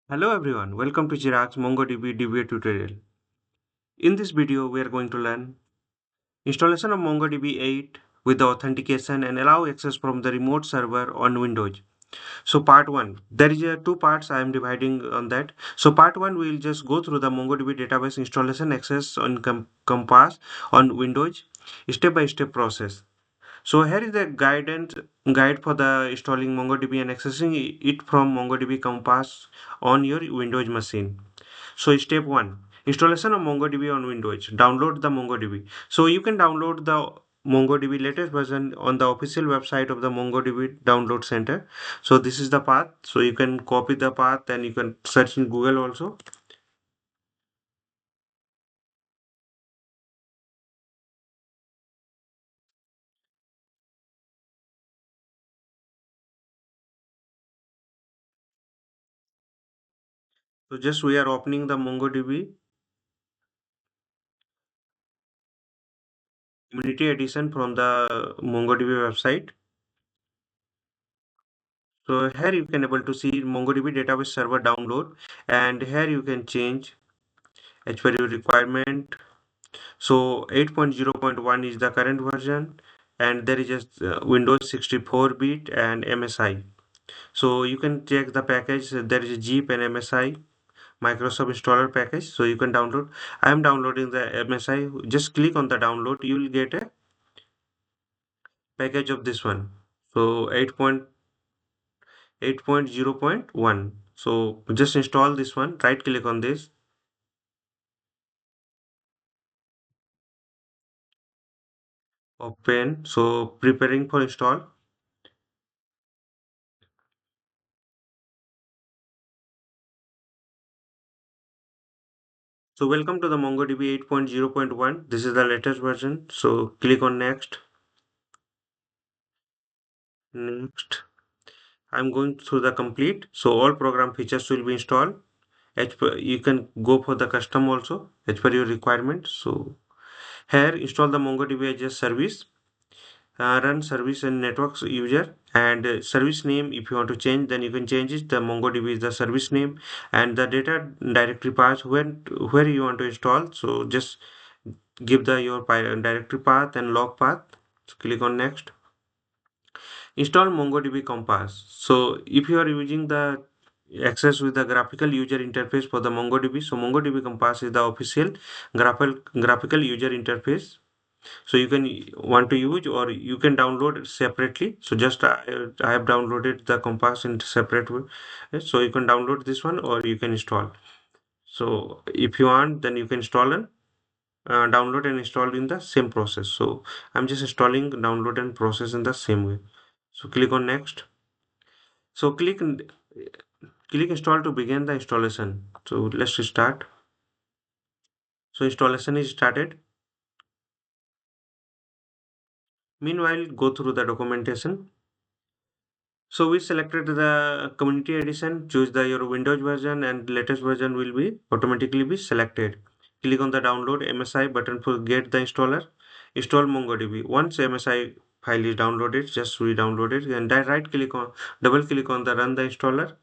Hello everyone, welcome to Chirag's MongoDB DBA tutorial. In this video, we are going to learn installation of MongoDB 8 with the authentication and allow access from the remote server on Windows. So part 1, there is two parts I am dividing on that. So part 1, we will just go through the MongoDB database installation access on Compass on Windows, step by step process. So here is the guide for the installing MongoDB and accessing it from MongoDB Compass on your Windows machine. So step 1, installation of MongoDB on Windows. Download the MongoDB. So you can download the MongoDB latest version on the official website of the MongoDB download center. So this is the path. So you can copy the path and you can search in Google also. So just we are opening the MongoDB Community Edition from the MongoDB website. So here you can able to see MongoDB database server download, and here you can change as per your requirement. So 8.0.1 is the current version, and there is just Windows 64-bit and MSI. So you can check the package. There is a zip and MSI Microsoft installer package. So you can download. I am downloading the MSI. Just click on the download. You will get a package of this one. So 8.0.1. So just install this one. Right click on this. Open. So preparing for install. So welcome to the MongoDB 8.0.1. This is the latest version. So click on next. Next. I'm going through the complete. So all program features will be installed. You can go for the custom also as per your requirement. So here install the MongoDB as a service. Run service and networks user and service name. If you want to change, then you can change it. The MongoDB is the service name and the data directory path where you want to install. So just give the your directory path and log path. So click on next. Install MongoDB Compass. So if you are using the access with the graphical user interface for the MongoDB, so MongoDB Compass is the official graphical user interface. So you can want to use or you can download it separately. So just I have downloaded the Compass in separate way. So you can download this one or you can install. So if you want, then you can install and download and install in the same process. So I'm just installing, download and process in the same way. So click on next. So click install to begin the installation. So let's start. So installation is started. Meanwhile, go through the documentation. So we selected the community edition, choose the your Windows version and latest version will be automatically be selected. Click on the download MSI button for get the installer. Install MongoDB. Once MSI file is downloaded, just re-download it and then double click on the run the installer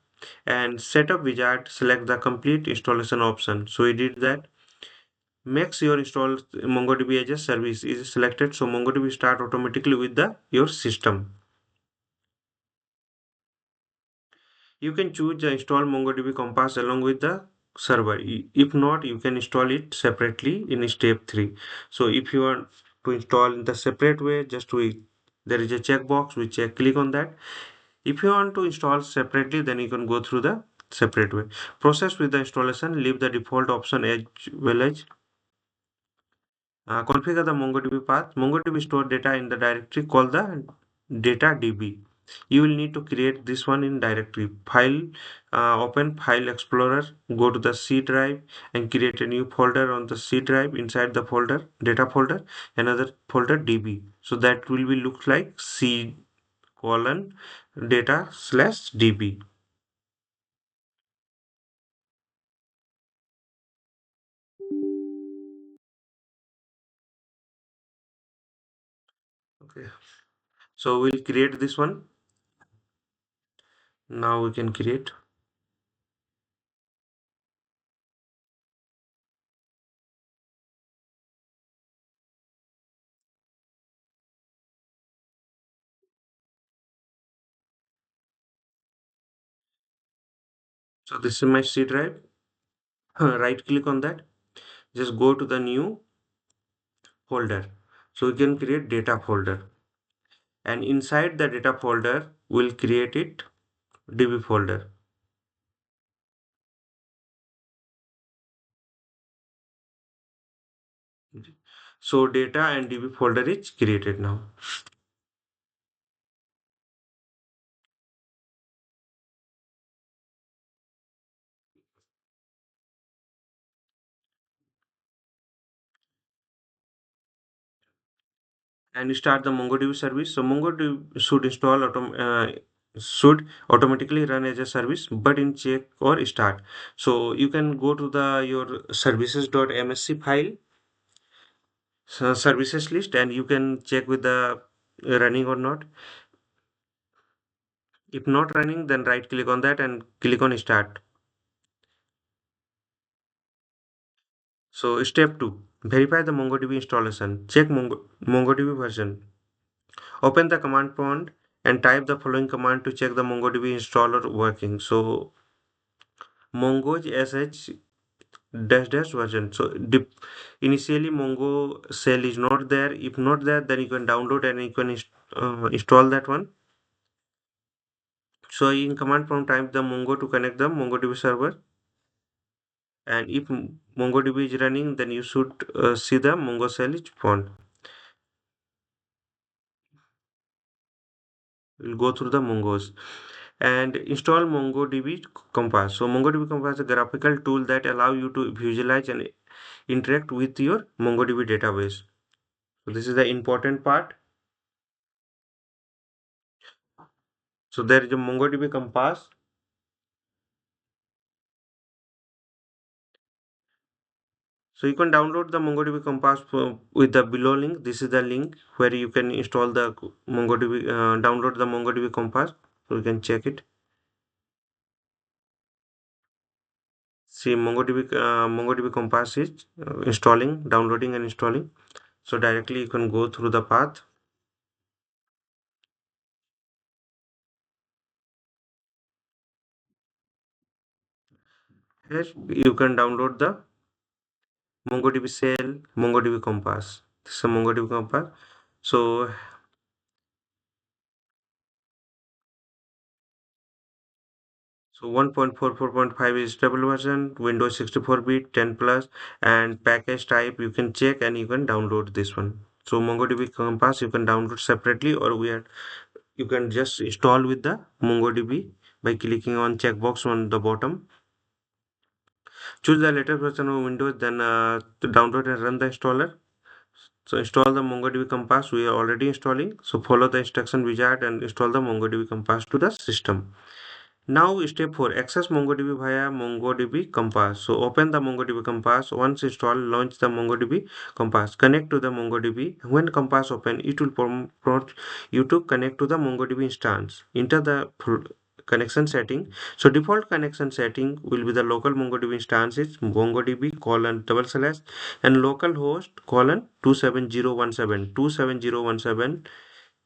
and setup wizard, select the complete installation option. So we did that. Makes your install MongoDB as a service is selected. So MongoDB start automatically with the your system. You can choose the install MongoDB Compass along with the server. If not, you can install it separately in step 3. So if you want to install in the separate way, there is a checkbox which click on that. If you want to install separately, then you can go through the separate way. Process with the installation, leave the default option as well as configure the MongoDB path. MongoDB store data in the directory called the data DB. You will need to create this one in directory file. Open File Explorer, go to the C drive and create a new folder on the C drive. Inside the folder, data folder, another folder DB. So that will be look like C colon data slash DB. Okay. So we'll create this one. Now we can create. So this is my C drive. Right click on that. Just go to the new folder. So we can create data folder. And inside the data folder, we'll create it DB folder. So data and DB folder is created now. And start the MongoDB service. So MongoDB should automatically run as a service, but in check or start. So you can go to the your services.msc file, services list, and you can check with the running or not. If not running, then right click on that and click on start. So step 2, verify the MongoDB installation. Check MongoDB version. Open the command prompt and type the following command to check the MongoDB installer working. So Mongo sh dash dash version. So initially Mongo shell is not there. If not there, then you can download and you can install that one. So in command prompt type the Mongo to connect the MongoDB server. And if MongoDB is running, then you should see the Mongo shell is found. We'll go through the Mongos and install MongoDB Compass. So MongoDB Compass is a graphical tool that allow you to visualize and interact with your MongoDB database. So this is the important part. So there is a MongoDB Compass. So you can download the MongoDB Compass with the below link. This is the link where you can install the MongoDB, download the MongoDB Compass. So you can check it. See MongoDB Compass is installing, downloading and installing. So directly you can go through the path. Here you can download the MongoDB shell, MongoDB Compass. This is a MongoDB Compass. So, so 1.44.5 is stable version, Windows 64-bit, 10 plus, and package type you can check and you can download this one. So MongoDB Compass you can download separately or you can just install with the MongoDB by clicking on checkbox on the bottom. Choose the latest version of Windows, then to download and run the installer. So install the MongoDB Compass. We are already installing. So follow the instruction wizard and install the MongoDB Compass to the system. Now step 4, access MongoDB via MongoDB Compass. So open the MongoDB Compass. Once installed, launch the MongoDB Compass. Connect to the MongoDB. When Compass open, it will prompt you to connect to the MongoDB instance. Enter the connection setting. So default connection setting will be the local MongoDB instances MongoDB colon double slash and localhost colon 27017.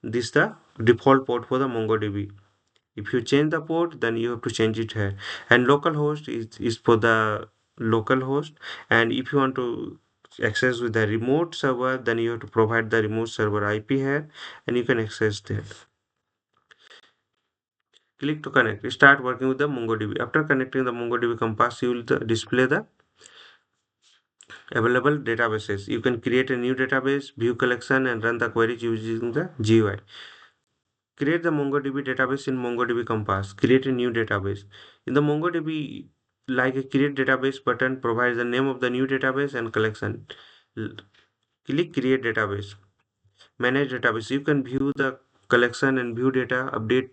This is the default port for the MongoDB. If you change the port, then you have to change it here. And localhost is for the local host. And if you want to access with the remote server, then you have to provide the remote server IP here and you can access that. Click to connect. Start working with the MongoDB. After connecting the MongoDB Compass, you will display the available databases. You can create a new database, view collection, and run the queries using the GUI. Create the MongoDB database in MongoDB Compass. Create a new database. In the MongoDB, like a create database button provides the name of the new database and collection. Click create database. Manage database. You can view the collection and view data, update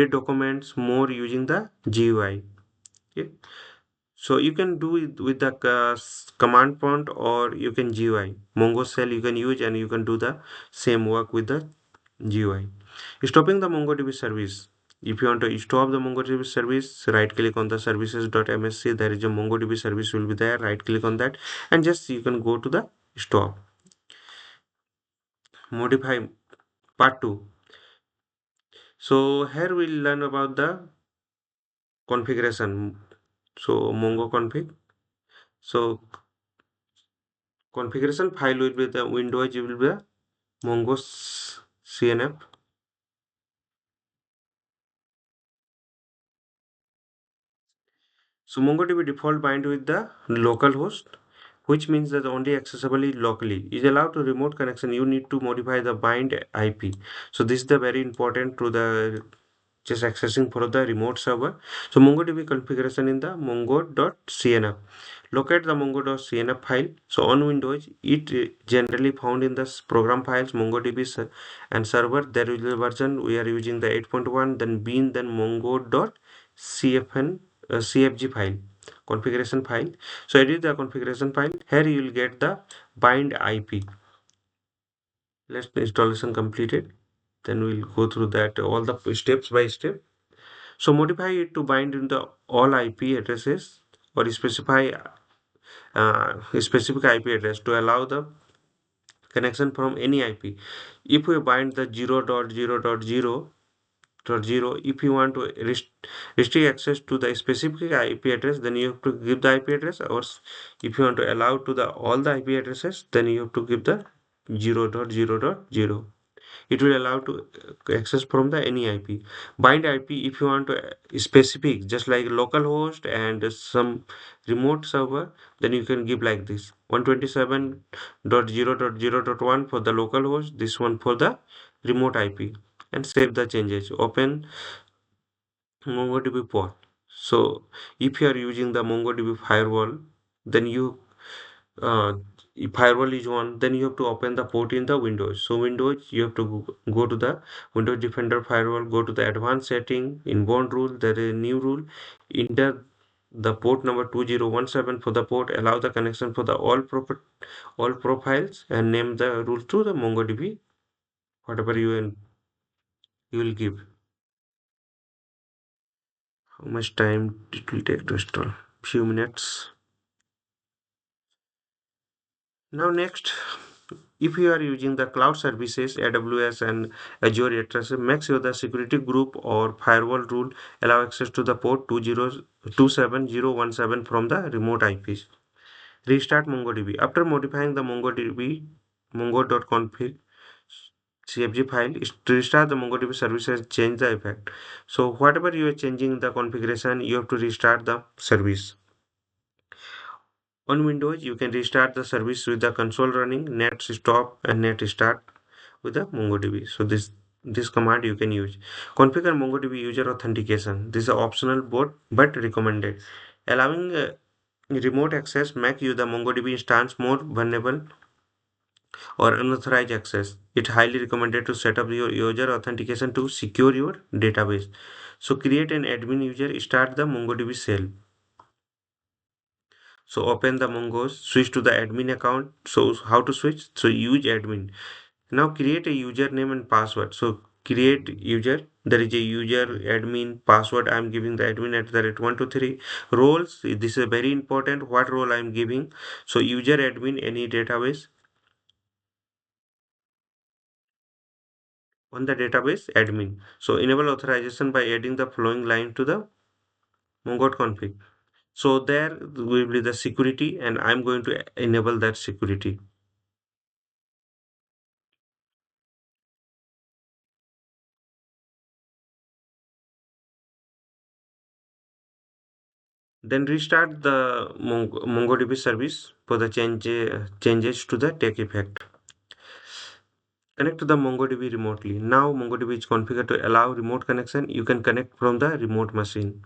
documents more using the GUI. Okay. So you can do it with the command prompt or you can GUI. Mongo shell you can use and you can do the same work with the GUI. Stopping the MongoDB service. If you want to stop the MongoDB service, right click on the services.msc. There is a MongoDB service will be there. Right click on that and just you can go to the stop. Modify part 2. So here we'll learn about the configuration. So Mongo config. So configuration file will be the Windows will be the Mongo CNF. So MongoDB default bind with the local host, which means that only accessible locally. Is allowed to remote connection. You need to modify the bind IP. So this is the very important to the just accessing for the remote server. So MongoDB configuration in the mongo.cnf. Locate the mongo.cnf file. So on Windows, it generally found in the program files MongoDB and server. There is a version we are using the 8.1, then bin, then mongo.cfn cfg file, configuration file. So edit the configuration file. Here you will get the bind IP. Let's installation completed. Then we'll go through that all the steps by step. So modify it to bind in the all IP addresses or specify a specific IP address to allow the connection from any IP. If we bind the 0.0.0.0, if you want to restrict access to the specific IP address, then you have to give the IP address, or if you want to allow to the all the IP addresses, then you have to give the 0.0.0. It will allow to access from the any IP. Bind IP if you want to specific, just like localhost and some remote server, then you can give like this 127.0.0.1 for the localhost, this one for the remote IP, and save the changes. Open MongoDB port. So if you are using the MongoDB firewall, then you if firewall is on, then you have to open the port in the Windows. So Windows, you have to go to the Windows Defender firewall, go to the advanced setting, inbound rule, there is a new rule, enter the port number 2017 for the port, allow the connection for the all profiles, and name the rule to the MongoDB, whatever you will give. How much time it will take to install? Few minutes. Now next, if you are using the cloud services, AWS and Azure etc., make sure the security group or firewall rule allow access to the port 27017 from the remote IPs. Restart MongoDB. After modifying the MongoDB mongo.config CFG file, restart the MongoDB service and change the effect. So whatever you are changing the configuration, you have to restart the service. On Windows, you can restart the service with the console running, net stop and net start with the MongoDB. So this command you can use. Configure MongoDB user authentication. This is optional but recommended. Allowing remote access make you the MongoDB instance more vulnerable or unauthorized access. It's highly recommended to set up your user authentication to secure your database. So create an admin user, start the MongoDB shell. So open the Mongoose, switch to the admin account. So how to switch? So use admin. Now create a username and password. So create user. There is a user admin password. I'm giving the admin at the rate 123. Roles. This is very important. What role I'm giving? So user admin any database. On the database admin. So enable authorization by adding the following line to the Mongo config. So there will be the security, and I'm going to enable that security. Then restart the MongoDB service for the changes to the take effect. Connect to the MongoDB remotely. Now MongoDB is configured to allow remote connection. You can connect from the remote machine.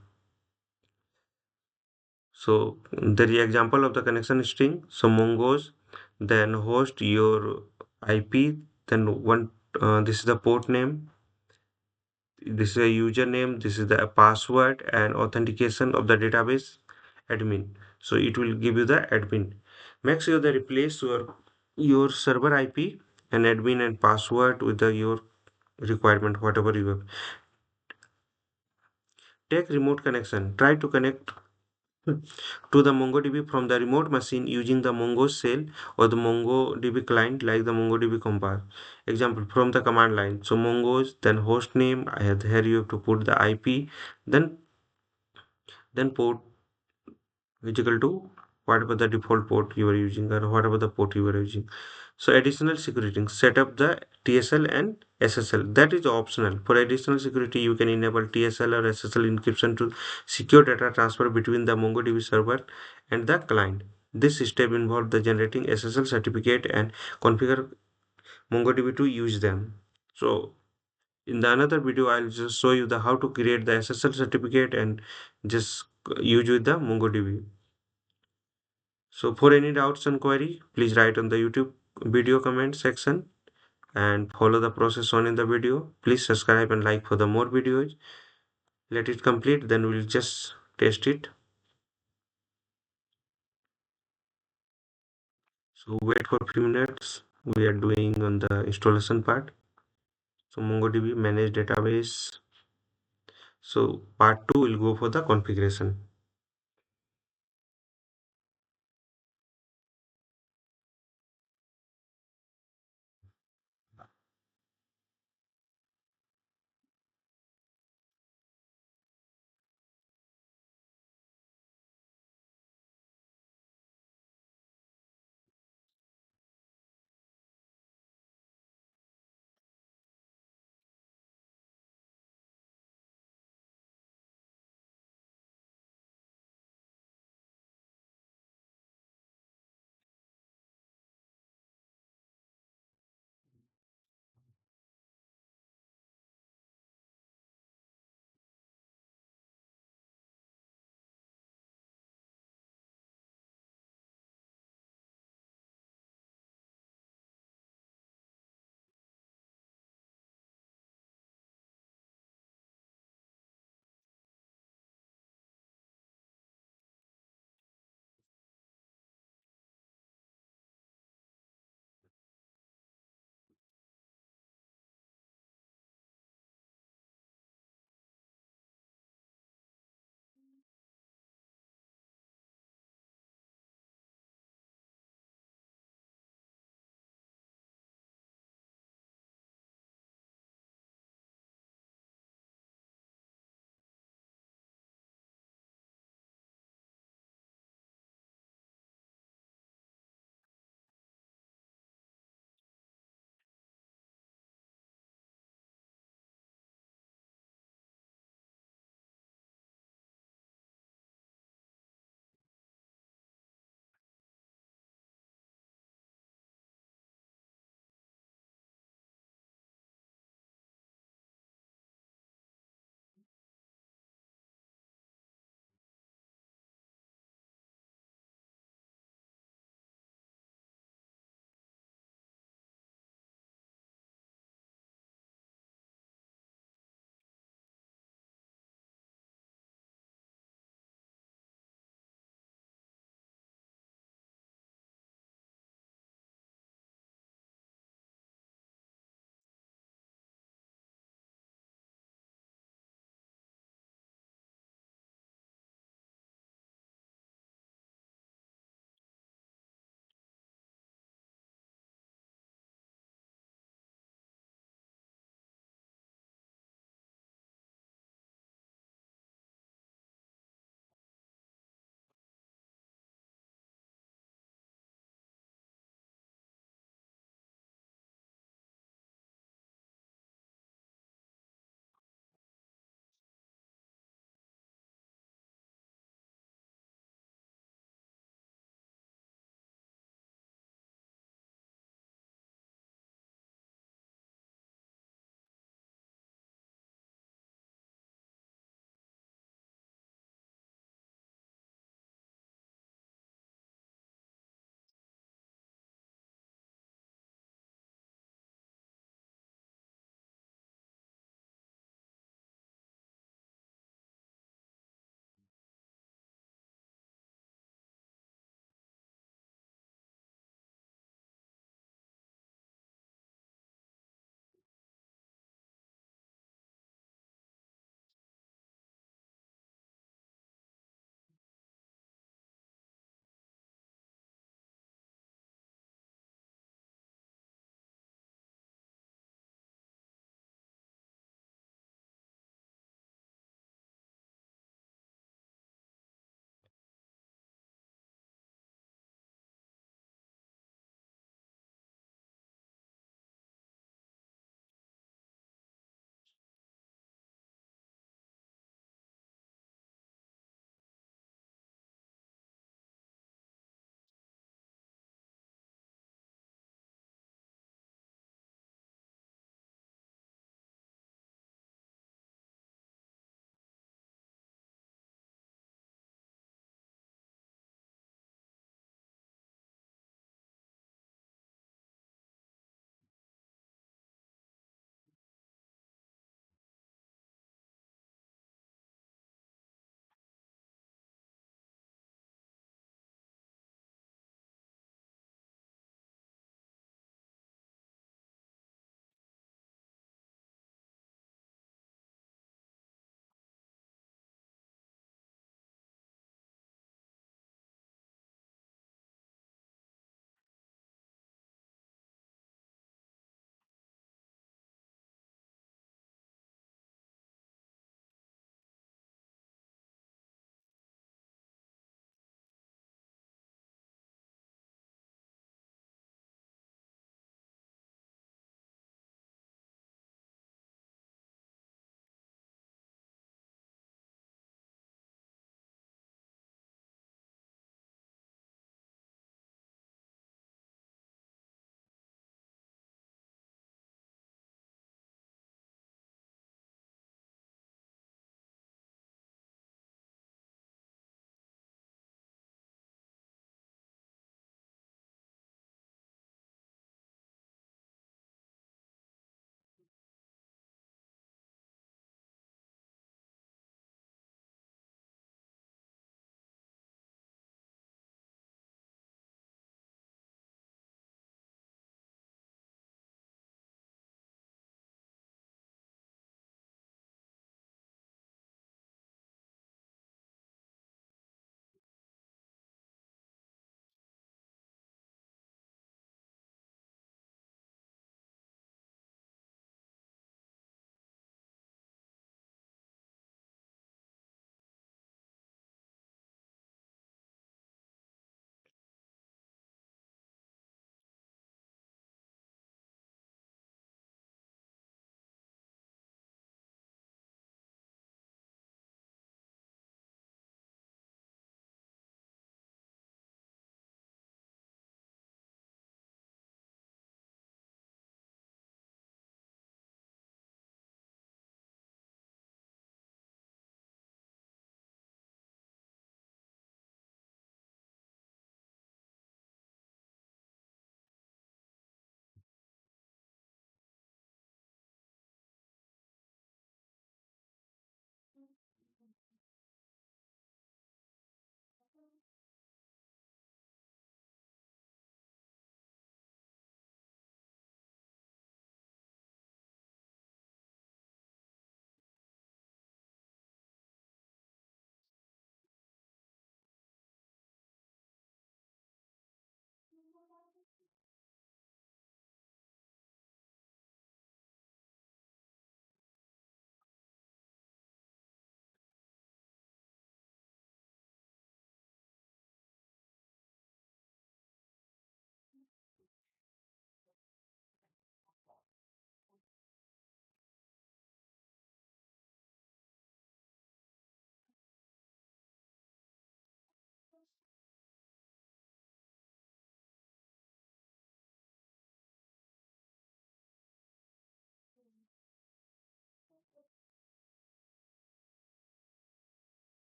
So the example of the connection string. So Mongos, then host your IP, then this is the port name, this is a username, this is the password and authentication of the database admin. So it will give you the admin. Make sure they replace your server IP and admin and password with your requirement, whatever you have. Take remote connection. Try to connect to the MongoDB from the remote machine using the Mongo shell or the MongoDB client like the MongoDB compile. Example from the command line. So Mongo's then host name. Here you have to put the IP, then port is equal to whatever the default port you are using or whatever the port you are using. So additional security, set up the TSL and SSL. That is optional. For additional security, you can enable TSL or SSL encryption to secure data transfer between the MongoDB server and the client. This step involves the generating SSL certificate and configure MongoDB to use them. So in the another video, I'll just show you the how to create the SSL certificate and just use with the MongoDB. So for any doubts and query, please write on the YouTube video comment section and follow the process shown in the video. Please subscribe and like for the more videos. Let it complete, then we'll just test it. So wait for a few minutes. We are doing on the installation part. So MongoDB manage database. So part 2 will go for the configuration.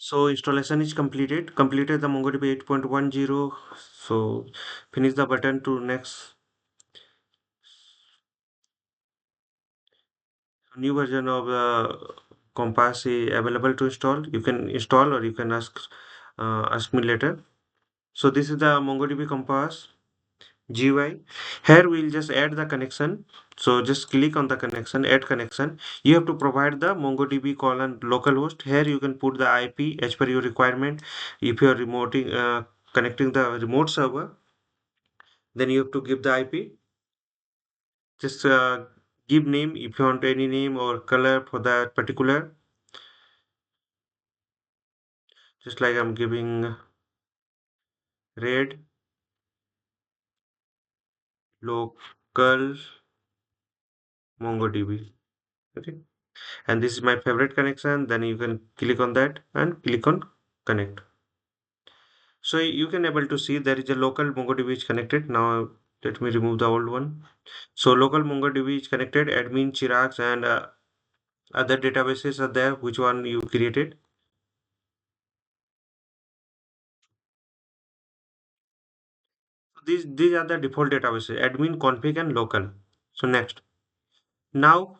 So installation is completed the MongoDB 8.10. So finish the button to next. New version of Compass is available to install. You can install or you can ask me later. So this is the MongoDB Compass GUI. Here we'll just add the connection. So just click on the connection, add connection. You have to provide the MongoDB colon localhost. Here you can put the IP as per your requirement. If you are connecting the remote server, then you have to give the IP. Just give name if you want any name or color for that particular. Just like I'm giving red local MongoDB. Okay. And this is my favorite connection. Then you can click on that and click on connect. So you can able to see there is a local MongoDB is connected. Now let me remove the old one. So local MongoDB is connected. Admin Chirags and other databases are there. Which one you created? These are the default databases. Admin, config, and local. So next. Now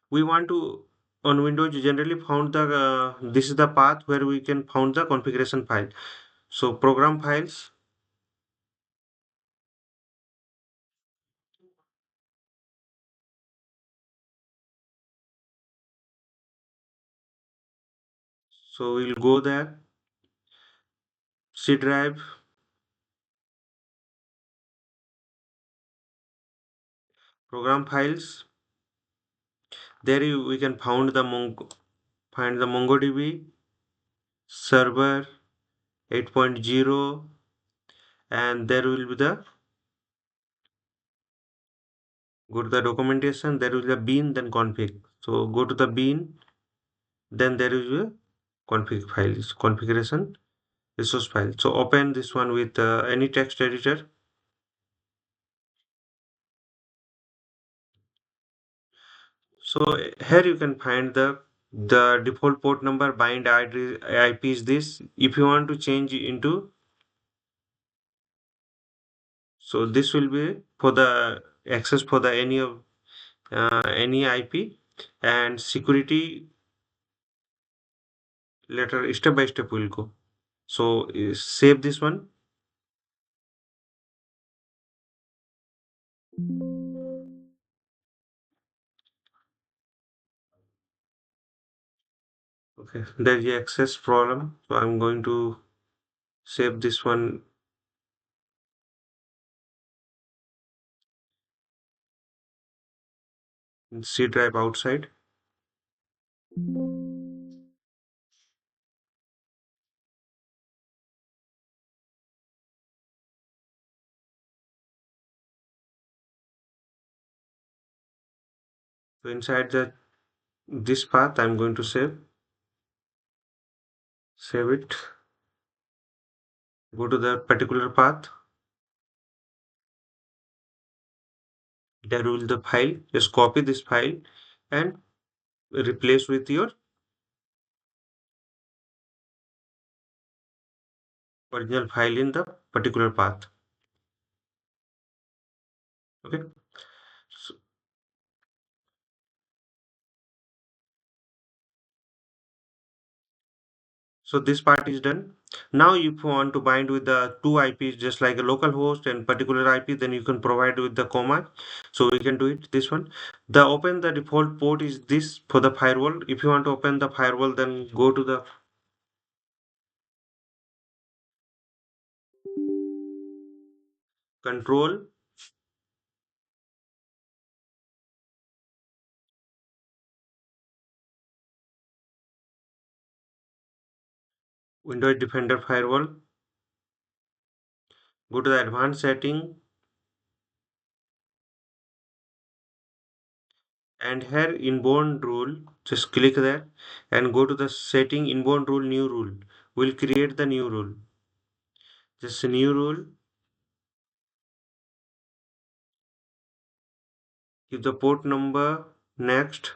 we want to on Windows you generally found the this is the path where we can found the configuration file. So program files. So we'll go there. C drive, program files. There we can find the MongoDB server 8.0, and there will be the go to the documentation. There will be a bean then config. So go to the bean. Then there is a config file, configuration resource file. So open this one with any text editor. So here you can find the default port number, bind IP is this. If you want to change into, so this will be for the access for the any of any IP, and security later step by step will go. So save this one. Okay, there's the access problem. So I'm going to save this one in C drive outside. So inside the this path, I'm going to save it. Go to the particular path. There will the file. Just copy this file and replace with your original file in the particular path. Okay. So, so this part is done. Now, if you want to bind with the two IPs, just like a local host and particular IP, then you can provide with the comma. So we can do it. This one. The open the default port is this for the firewall. If you want to open the firewall, then go to the control, Windows Defender firewall. Go to the advanced setting, and here inbound rule, just click there and go to the setting inbound rule, new rule. We'll create the new rule. Just a new rule. Give the port number. Next.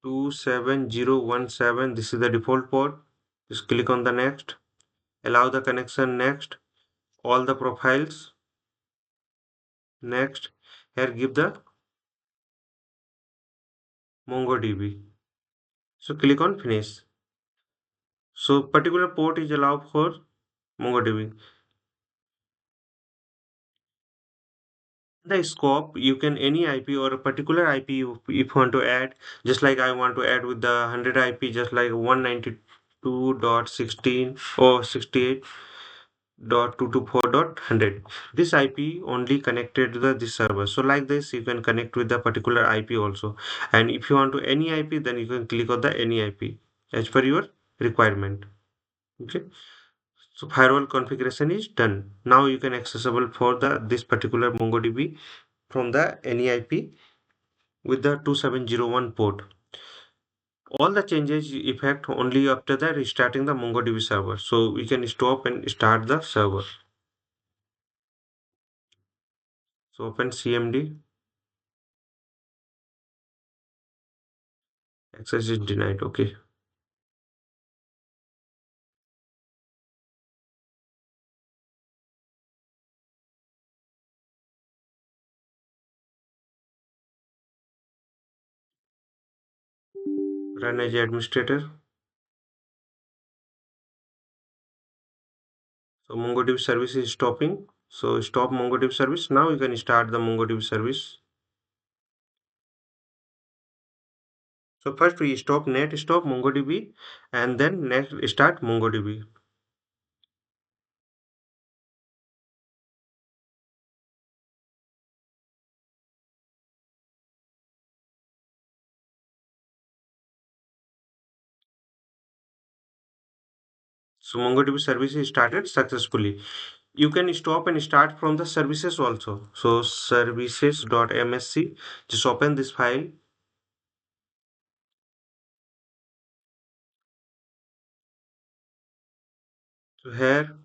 27017. This is the default port. Just click on the next. Allow the connection next. All the profiles next. Here give the MongoDB. So click on finish. So particular port is allowed for MongoDB. The scope, you can any IP or a particular IP if you want to add, just like I want to add with the 100 IP, just like 192.16 or 68.224.100. This IP only connected to this server. So like this, you can connect with the particular IP also. And if you want to any IP, then you can click on the any IP as per your requirement. Okay. So firewall configuration is done. Now you can accessible for the this particular MongoDB from the NEIP with the 2701 port. All the changes effect only after the restarting the MongoDB server. So we can stop and start the server. So open CMD. Access is denied. Okay. Run as administrator. So MongoDB service is stopping. So stop MongoDB service. Now you can start the MongoDB service. So first we stop net stop MongoDB and then next start MongoDB. So MongoDB service is started successfully. You can stop and start from the services also. So services.msc, just open this file. So here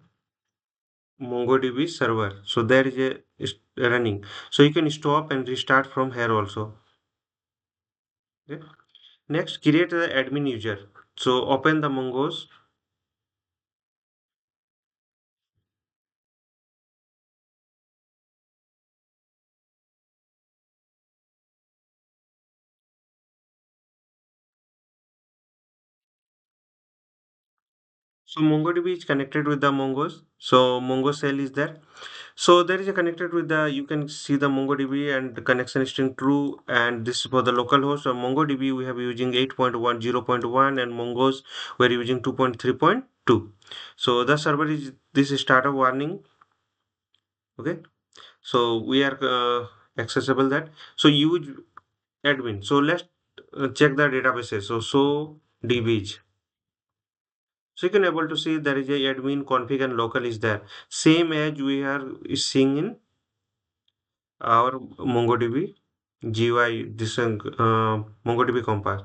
MongoDB server. So there is a is running. So you can stop and restart from here also. Okay. Next, create the admin user. So open the Mongos. So MongoDB is connected with the Mongos. So Mongo cell is there. So there is a connected with the, you can see the MongoDB and the connection is still true. And this is for the local host. So MongoDB we have using 8.10.1 and Mongos we're using 2.3.2. So the server is this startup warning. Okay. So we are accessible that. So use admin. So let's check the databases. So DBs. So you can able to see there is a admin config and local is there. Same as we are seeing in our MongoDB GUI, this MongoDB Compass.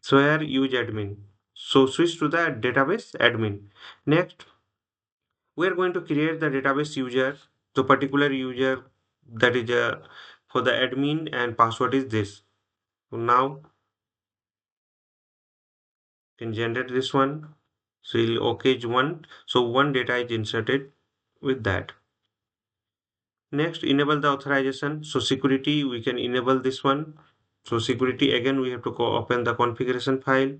So here use admin. So switch to the database admin. Next, we are going to create the database user. So particular user that is for the admin and password is this. So now can generate this one. So you'll okay one. So one data is inserted with that. Next, enable the authorization. So security, we can enable this one. So security, again, we have to go open the configuration file.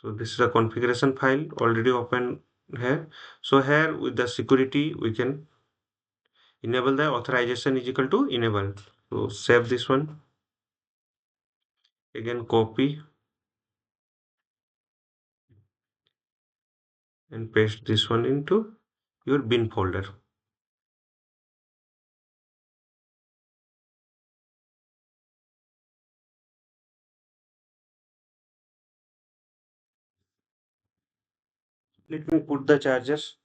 So this is a configuration file already open here. So here with the security, we can enable the authorization is equal to enable. So save this one. Again, copy and paste this one into your bin folder. Let me put the charges.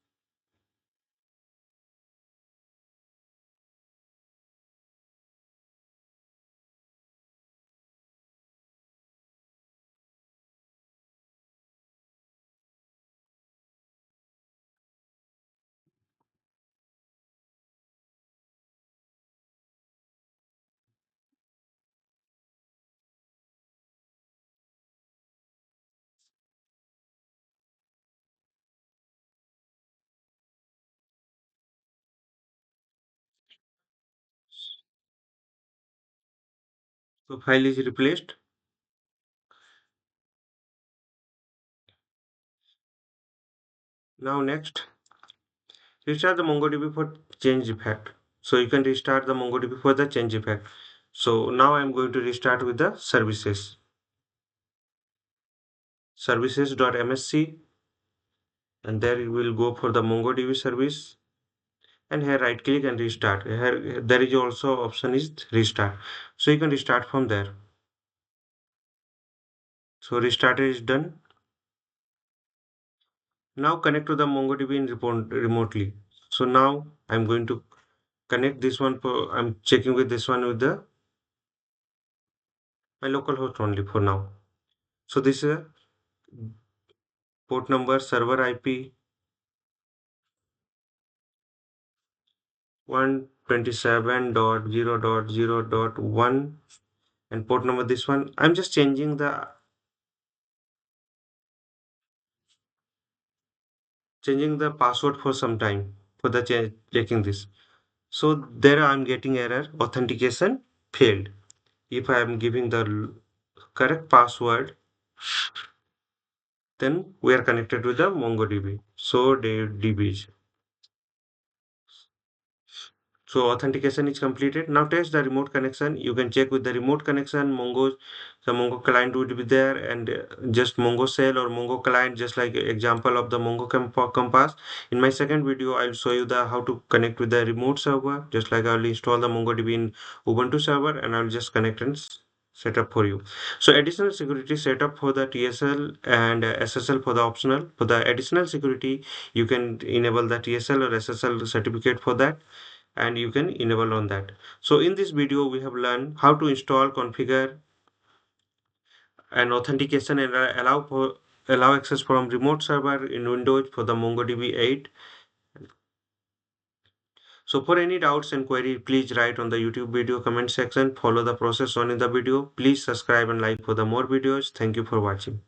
So file is replaced. Now next, restart the MongoDB for change effect. So you can restart the MongoDB for the change effect. So now I'm going to restart with the services. Services.msc, and there you will go for the MongoDB service, and here right click and restart. Here there is also option is restart. So you can restart from there. So restart is done. Now connect to the MongoDB in remotely. So now I'm going to connect this one for, I'm checking with this one with the my local host only for now. So this is a port number, server IP 127.0.0.1, and port number this one. I'm just changing the password for some time for the checking this. So there I'm getting error authentication failed. If I am giving the correct password, then we are connected with the MongoDB. So the DBs. So authentication is completed. Now test the remote connection. You can check with the remote connection. The Mongo client would be there, and just Mongo shell or Mongo client, just like example of the Mongo Compass. In my second video, I'll show you the how to connect with the remote server. Just like I'll install the MongoDB in Ubuntu server, and I'll just connect and set up for you. So additional security setup for the TSL and SSL for the optional. For the additional security, you can enable the TSL or SSL certificate for that, and you can enable on that. So in this video we have learned how to install, configure, and authentication, and allow access from remote server in Windows for the MongoDB 8. So for any doubts and query, please write on the YouTube video comment section. Follow the process on in the video. Please subscribe and like for the more videos. Thank you for watching.